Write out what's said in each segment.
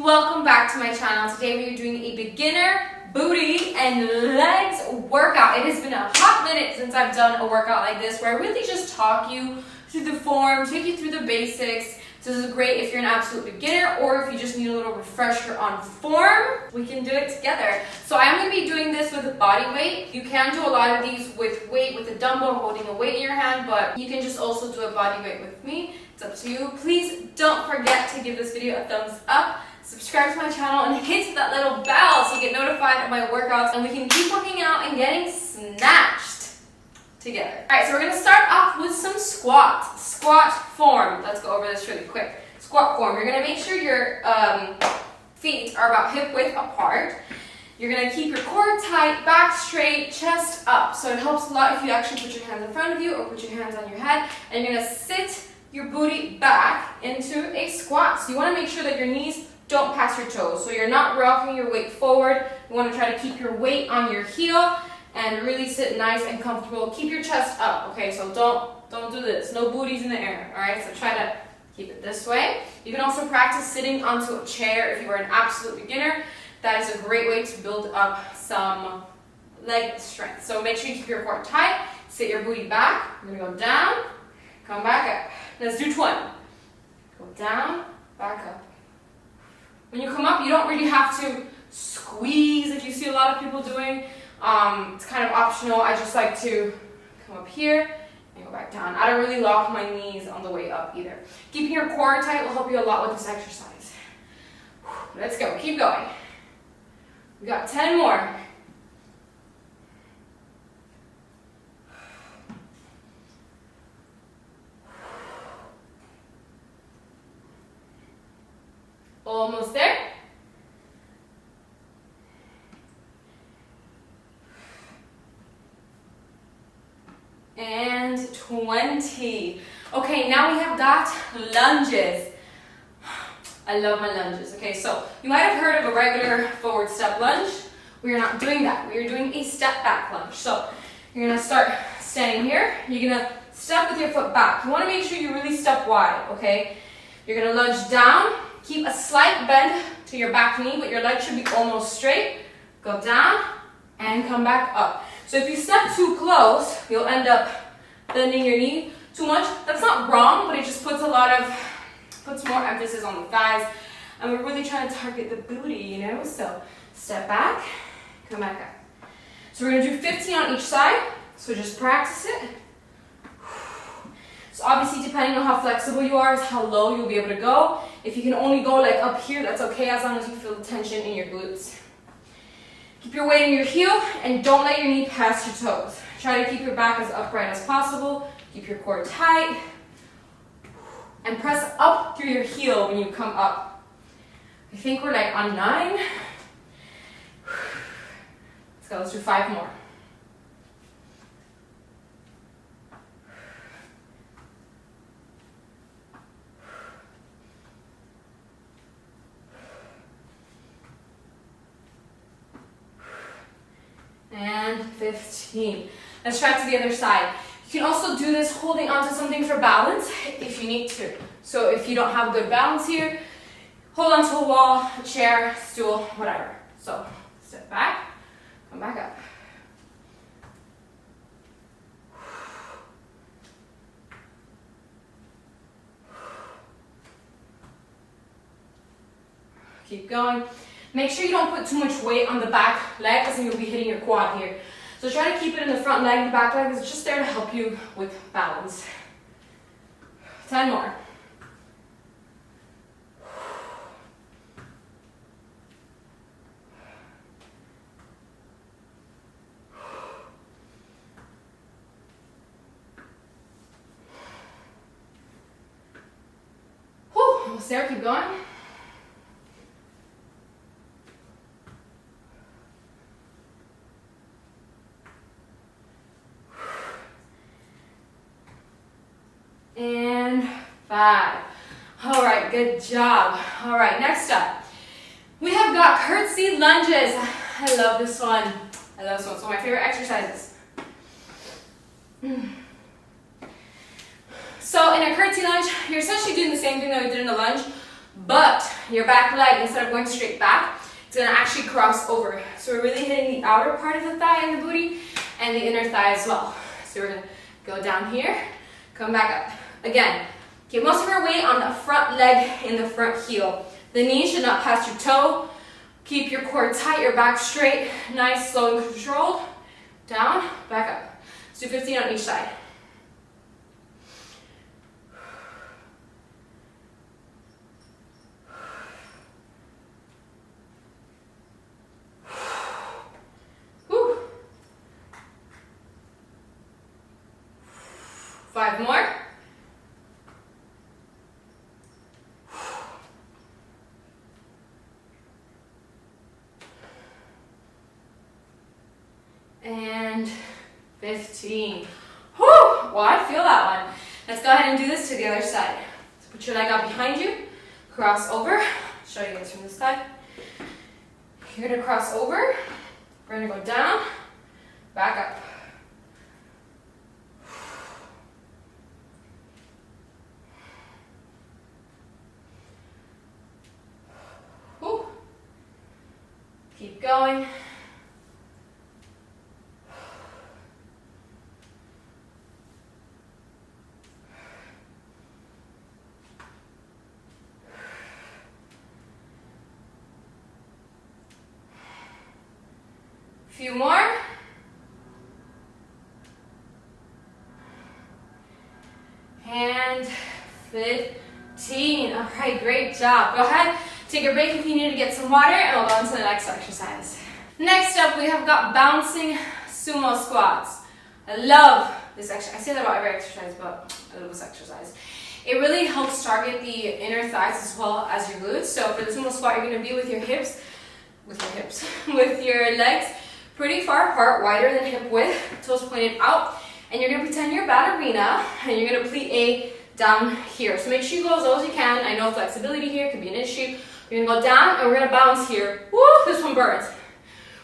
welcome back to my channel. Today we are doing a beginner booty and legs workout. It has been a hot minute since I've done a workout like this where I really just talk you through the form, take you through the basics. This is great if you're an absolute beginner or if you just need a little refresher on form. We can do it together. So I'm going to be doing this with body weight. You can do a lot of these with weight, with a dumbbell, holding a weight in your hand, but you can just also do a body weight with me. It's up to you. Please don't forget to give this video a thumbs up, subscribe to my channel, and hit that little bell so you get notified of my workouts and we can keep working out and getting snatched together. Alright, so we're going to start off with some squat form. Let's go over this really quick. Squat form. You're going to make sure your feet are about hip width apart. You're going to keep your core tight, back straight, chest up. So it helps a lot if you actually put your hands in front of you or put your hands on your head. And you're going to sit your booty back into a squat. So you want to make sure that your knees don't pass your toes. So you're not rocking your weight forward. You want to try to keep your weight on your heel and really sit nice and comfortable. Keep your chest up, okay? So don't do this. No booties in the air, all right? So try to keep it this way. You can also practice sitting onto a chair if you are an absolute beginner. That is a great way to build up some leg strength. So make sure you keep your core tight. Sit your booty back. We're gonna go down, come back up. Let's do 20. Go down, back up. When you come up, you don't really have to squeeze if you see a lot of people doing. It's kind of optional. I just like to come up here and go back down. I don't really lock my knees on the way up either. Keeping your core tight will help you a lot with this exercise. Let's go. Keep going. We got 10 more. Almost there. And 20. Okay, now we have got lunges. I love my lunges. Okay, so you might have heard of a regular forward step lunge. We are not doing that. We are doing a step back lunge. So you're gonna start standing here. You're gonna step with your foot back. You wanna make sure you really step wide, okay? You're gonna lunge down. Keep a slight bend to your back knee, but your leg should be almost straight. Go down and come back up. So if you step too close, you'll end up bending your knee too much. That's not wrong, but it just puts more emphasis on the thighs. And we're really trying to target the booty, you know? So step back, come back up. So we're gonna do 15 on each side. So just practice it. So obviously, depending on how flexible you are, is how low you'll be able to go. If you can only go like up here, that's okay as long as you feel the tension in your glutes. Keep your weight in your heel and don't let your knee pass your toes. Try to keep your back as upright as possible. Keep your core tight. And press up through your heel when you come up. I think we're like on 9. Let's go, let's do 5 more. And 15. Let's try it to the other side. You can also do this holding onto something for balance if you need to. So if you don't have good balance here, hold onto a wall, a chair, stool, whatever. So step back, come back up. Keep going. Make sure you don't put too much weight on the back leg because then you'll be hitting your quad here. So try to keep it in the front leg. The back leg is just there to help you with balance. 10 more. Whew, almost there. Keep going. And 5. All right, good job. All right, next up, we have got curtsy lunges. I love this one. It's one of my favorite exercises. So in a curtsy lunge, you're essentially doing the same thing that we did in the lunge, but your back leg, instead of going straight back, it's gonna actually cross over. So we're really hitting the outer part of the thigh and the booty and the inner thigh as well. So we're gonna go down here, come back up. Again, keep most of your weight on the front leg and the front heel. The knee should not pass your toe. Keep your core tight, your back straight, nice, slow and controlled. Down, back up. Let's do 15 on each side. Whew. 5 more. And 15. Whew! Well, I feel that one. Let's go ahead and do this to the other side. So put your leg out behind you, cross over. Show you guys from this side. You're gonna cross over. We're gonna go down, back up. Whew. Keep going. Few more. And 15. All right, great job. Go ahead, take a break if you need to get some water, and we'll go on to the next exercise. Next up, we have got bouncing sumo squats. I love this exercise. I say that about every exercise, but I love this exercise. It really helps target the inner thighs as well as your glutes. So for the sumo squat, you're going to be with your legs pretty far apart, wider than hip width, toes pointed out, and you're gonna pretend you're a ballerina, and you're gonna pleat A down here. So make sure you go as low as you can. I know flexibility here could be an issue. You're gonna go down, and we're gonna bounce here. Woo, this one burns.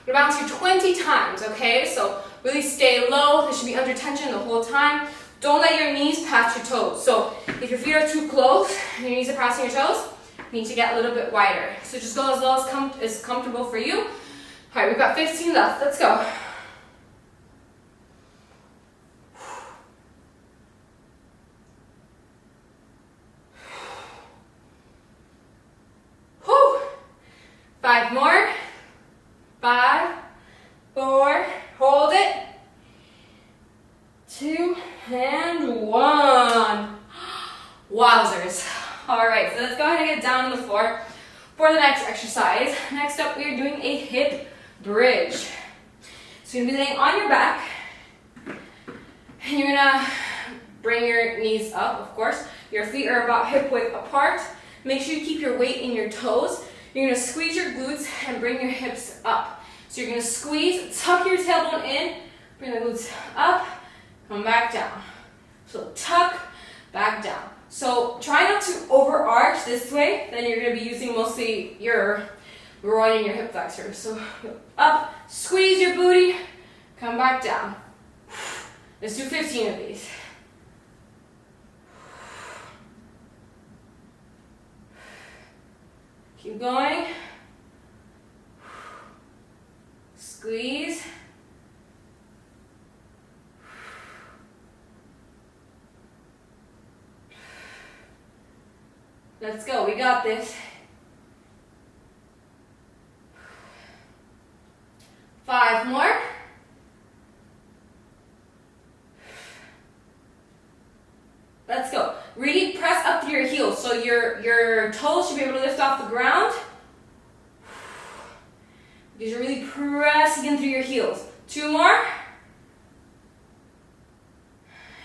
We're gonna bounce here 20 times, okay? So really stay low. This should be under tension the whole time. Don't let your knees pass your toes. So if your feet are too close, and your knees are passing your toes, you need to get a little bit wider. So just go as low as comfortable for you. All right, we've got 15 left. Let's go. Whew. 5 more. 5, 4, hold it. 2, and 1. Wowzers. All right, so let's go ahead and get down on the floor for the next exercise. Next up, we are doing a hip bridge. So you're gonna be laying on your back, and you're gonna bring your knees up, of course. Your feet are about hip width apart. Make sure you keep your weight in your toes. You're gonna squeeze your glutes and bring your hips up. So you're gonna squeeze, tuck your tailbone in, bring the glutes up, come back down. So tuck, back down. So try not to overarch this way, then you're gonna be using mostly your groin and your hip flexors. So up, squeeze your booty, come back down. Let's do 15 of these. Keep going. Squeeze. Let's go, we got this. 5 more. Let's go. Really press up through your heels. So your toes should be able to lift off the ground. Because you're really pressing in through your heels. 2 more.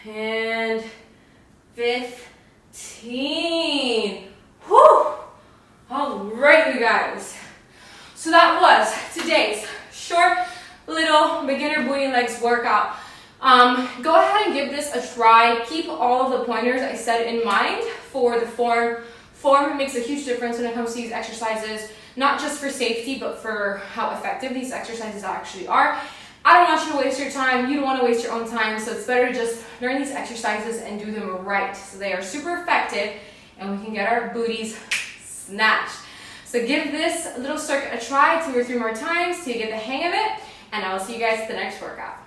And 15. Whew. All right, you guys. So that was today's short little beginner booty and legs workout. Go ahead and give this a try. Keep all of the pointers I said in mind for the form. Form makes a huge difference when it comes to these exercises, not just for safety, but for how effective these exercises actually are. I don't want you to waste your time. You don't want to waste your own time. So it's better to just learn these exercises and do them right. So they are super effective, and we can get our booties snatched. So give this little circuit a try 2 or 3 more times till you get the hang of it, and I will see you guys at the next workout.